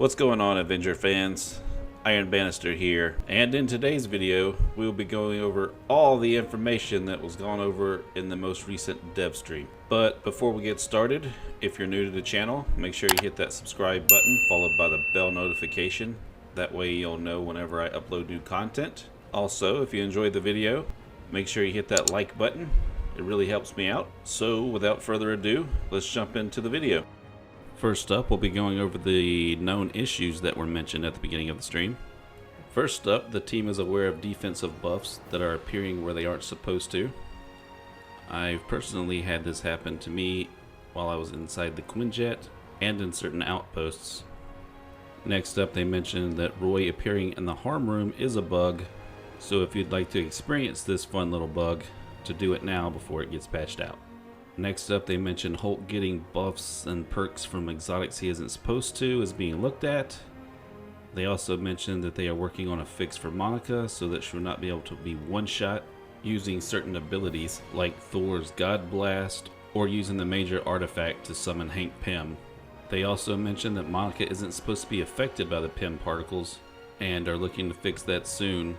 What's going on, Avenger fans? Iron Bannister here, and in today's video we will be going over all the information that was gone over in the most recent dev stream. But before we get started, if you're new to the channel, make sure you hit that subscribe button followed by the bell notification. That way you'll know whenever I upload new content. Also, if you enjoyed the video, make sure you hit that like button. It really helps me out. So without further ado, let's jump into the video. First up, we'll be going over the known issues that were mentioned at the beginning of the stream. First up, the team is aware of defensive buffs that are appearing where they aren't supposed to. I've personally had this happen to me while I was inside the Quinjet and in certain outposts. Next up, they mentioned that Roy appearing in the harm room is a bug, so if you'd like to experience this fun little bug, to do it now before it gets patched out. Next up, they mentioned Hulk getting buffs and perks from exotics he isn't supposed to is being looked at. They also mentioned that they are working on a fix for Monica so that she will not be able to be one-shot using certain abilities like Thor's God Blast or using the major artifact to summon Hank Pym. They also mentioned that Monica isn't supposed to be affected by the Pym particles and are looking to fix that soon.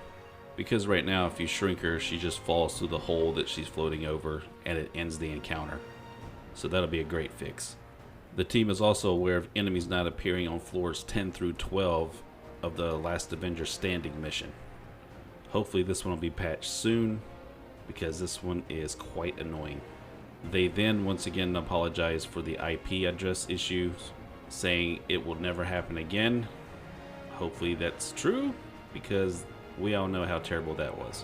Because right now, if you shrink her, she just falls through the hole that she's floating over and it ends the encounter. So that'll be a great fix. The team is also aware of enemies not appearing on floors 10 through 12 of the Last Avengers Standing mission. Hopefully this one will be patched soon, because this one is quite annoying. They then once again apologize for the IP address issues, saying it will never happen again. Hopefully that's true, because we all know how terrible that was.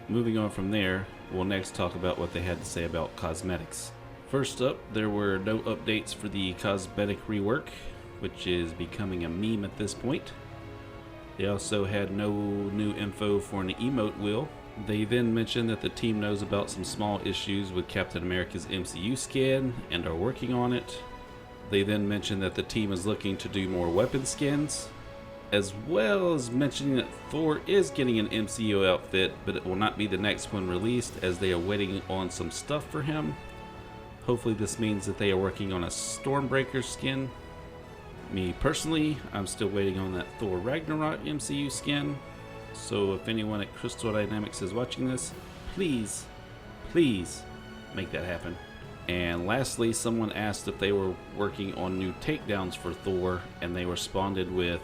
Moving on from there, we'll next talk about what they had to say about cosmetics. First up, there were no updates for the cosmetic rework, which is becoming a meme at this point. They also had no new info for an emote wheel. They then mentioned that the team knows about some small issues with Captain America's MCU skin and are working on it. They then mentioned that the team is looking to do more weapon skins, as well as mentioning that Thor is getting an MCU outfit, but it will not be the next one released as they are waiting on some stuff for him. Hopefully this means that they are working on a Stormbreaker skin. Me personally, I'm still waiting on that Thor Ragnarok MCU skin. So if anyone at Crystal Dynamics is watching this, please make that happen. And lastly, someone asked if they were working on new takedowns for Thor, and they responded with,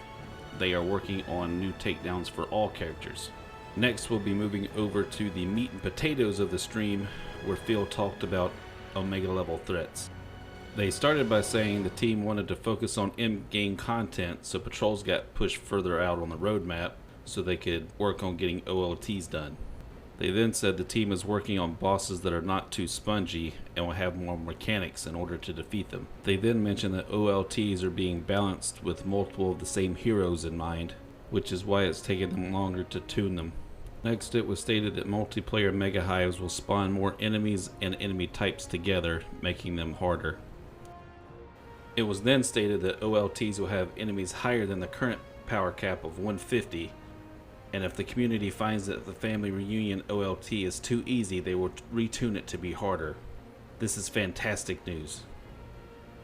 they are working on new takedowns for all characters. Next, we'll be moving over to the meat and potatoes of the stream, where Phil talked about Omega level threats. They started by saying the team wanted to focus on in-game content, so patrols got pushed further out on the roadmap so they could work on getting OLTs done. They then said the team is working on bosses that are not too spongy and will have more mechanics in order to defeat them. They then mentioned that OLTs are being balanced with multiple of the same heroes in mind, which is why it's taken them longer to tune them. Next, it was stated that multiplayer mega hives will spawn more enemies and enemy types together, making them harder. It was then stated that OLTs will have enemies higher than the current power cap of 150. And if the community finds that the Family Reunion OLT is too easy, they will retune it to be harder. This is fantastic news,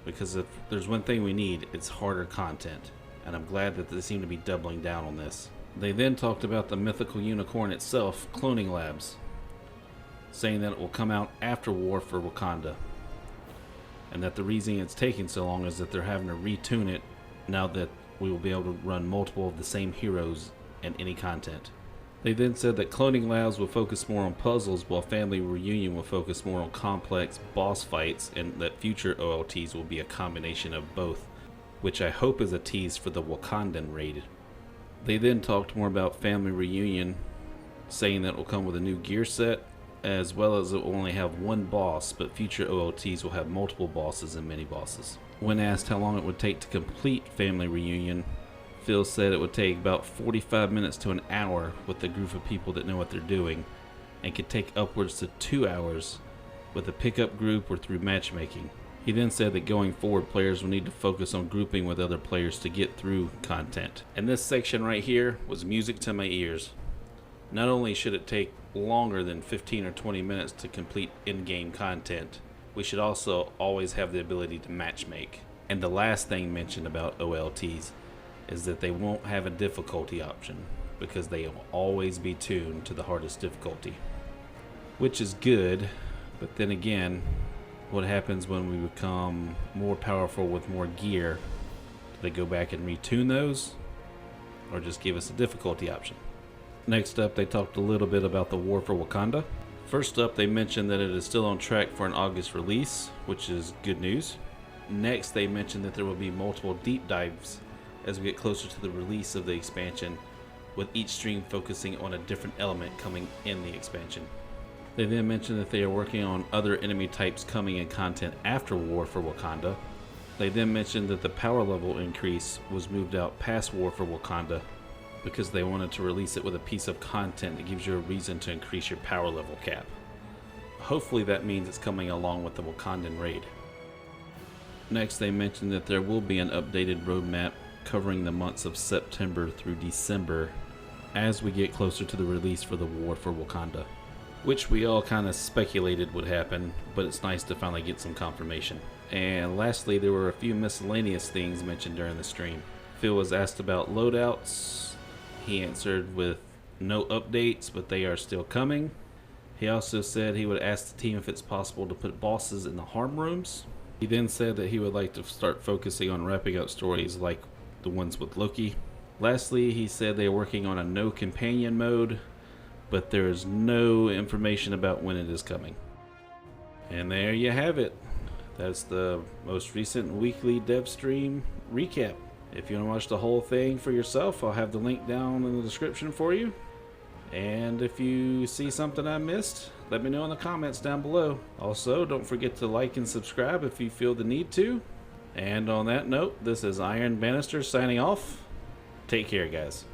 because if there's one thing we need, it's harder content, and I'm glad that they seem to be doubling down on this. They then talked about the mythical unicorn itself, Cloning Labs, saying that it will come out after War for Wakanda, and that the reason it's taking so long is that they're having to retune it now that we will be able to run multiple of the same heroes and any content. They then said that Cloning Labs will focus more on puzzles, while Family Reunion will focus more on complex boss fights, and that future OLTs will be a combination of both, which I hope is a tease for the Wakandan raid. They then talked more about Family Reunion, saying that it will come with a new gear set, as well as it will only have one boss, but future OLTs will have multiple bosses and mini bosses. When asked how long it would take to complete Family Reunion, Phil said it would take about 45 minutes to an hour with a group of people that know what they're doing, and could take upwards to 2 hours with a pickup group or through matchmaking. He then said that going forward, players will need to focus on grouping with other players to get through content. And this section right here was music to my ears. Not only should it take longer than 15 or 20 minutes to complete in-game content, we should also always have the ability to matchmake. And the last thing mentioned about OLTs is that they won't have a difficulty option because they will always be tuned to the hardest difficulty, which is good. But then again, what happens when we become more powerful with more gear? Do they go back and retune those, or just give us a difficulty option? Next up, they talked a little bit about the War for Wakanda. First up, they mentioned that it is still on track for an August release, which is good news. Next, they mentioned that there will be multiple deep dives as we get closer to the release of the expansion, with each stream focusing on a different element coming in the expansion. They then mentioned that they are working on other enemy types coming in content after War for Wakanda. They then mentioned that the power level increase was moved out past War for Wakanda because they wanted to release it with a piece of content that gives you a reason to increase your power level cap. Hopefully that means it's coming along with the Wakandan raid. Next, they mentioned that there will be an updated roadmap covering the months of September through December as we get closer to the release for the War for Wakanda, which we all kind of speculated would happen, but it's nice to finally get some confirmation. And lastly, there were a few miscellaneous things mentioned during the stream. Phil was asked about loadouts. He answered with no updates, but they are still coming. He also said he would ask the team if it's possible to put bosses in the harm rooms. He then said that he would like to start focusing on wrapping up stories like the ones with Loki. Lastly, he said they are working on a no companion mode, but there is no information about when it is coming. And there you have it. That's the most recent weekly dev stream recap. If you want to watch the whole thing for yourself, I'll have the link down in the description for you. And if you see something I missed, let me know in the comments down below. Also, don't forget to like and subscribe if you feel the need to. And on that note, this is Iron Bannister signing off. Take care, guys.